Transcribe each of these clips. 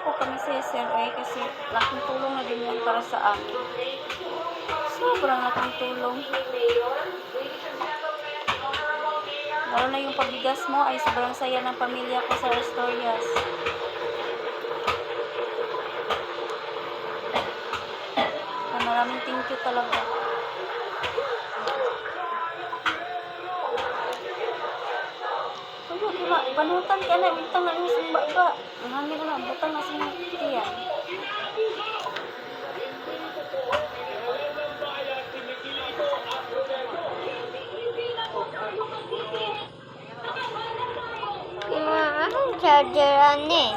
po kami sa SRI kasi laking tulong na din yan para sa amin. Sobrang laking tulong. Lalo na yung pabigas mo ay sobrang saya ng pamilya ko sa Astorias. Maraming thank you talaga. Ayun, diba? Panutan ka na. Butang na yung sumba ba? Ang hangin na lang. Butang na sumba. Tiyan. Anong chargeran eh?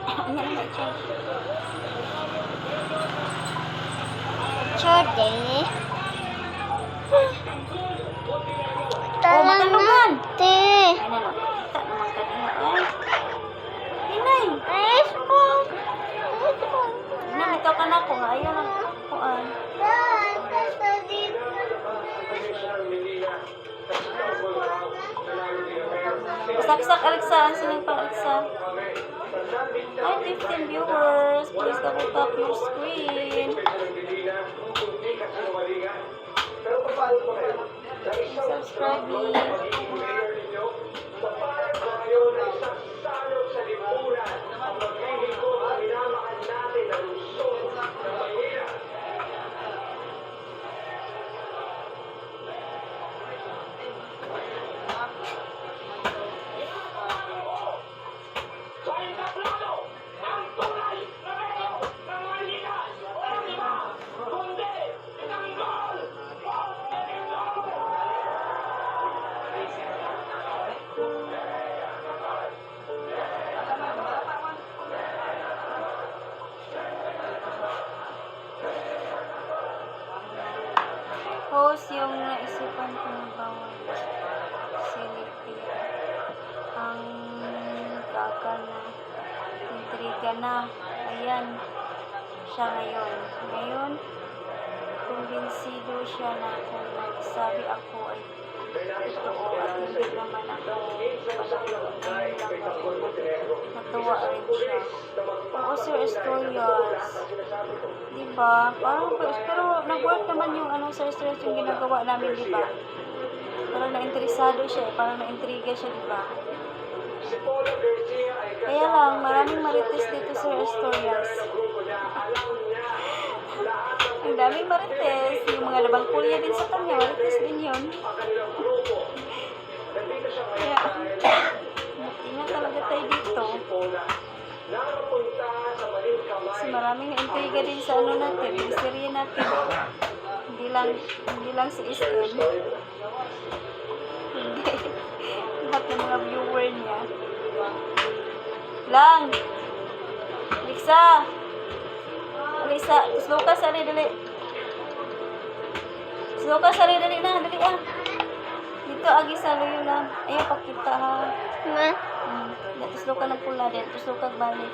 Ano na may charge? Charger eh? Matalugan! Te! Ay na lang. Kita naman kanina. Ay. Inay! Ayos po! Namitaw ka na ako nga. Ayaw lang. Kuan. Saksak Alexa. Sino pa Alexa? Hi 15 viewers. Please double tap your screen. Subscribe me. Host yung naisipan ko ng bawal silipin ang kaka na intriga na. Ayan siya ngayon kumbinsido siya na kung nagsabi ako ay totoo at hindi naman ako natuwa rin siya. Oo, Sir Astorias, diba? Parang, pero nag-work naman yung Sir Astorias yung ginagawa namin, diba? Parang na-interesado siya, parang na-intriga siya, diba? Kaya lang, maraming marites dito, Sir Astorias. Ang daming marites. Yung mga labang kulya din sa kanya, marites din yun. Kaya, ingat talaga tayo dito. Kasi maraming na-intriga din sa natin, yung serye natin. Hindi lang si SM. Hindi. Lahat ng mga viewer niya. Lang! Alexa, slow ka sari, dali. Slow ka sari, dali na, dali ah. Dito, agi sa luyo lang. Ayaw, pakita ha. Dito, slow ka ng pula din. Dito, slow ka balik.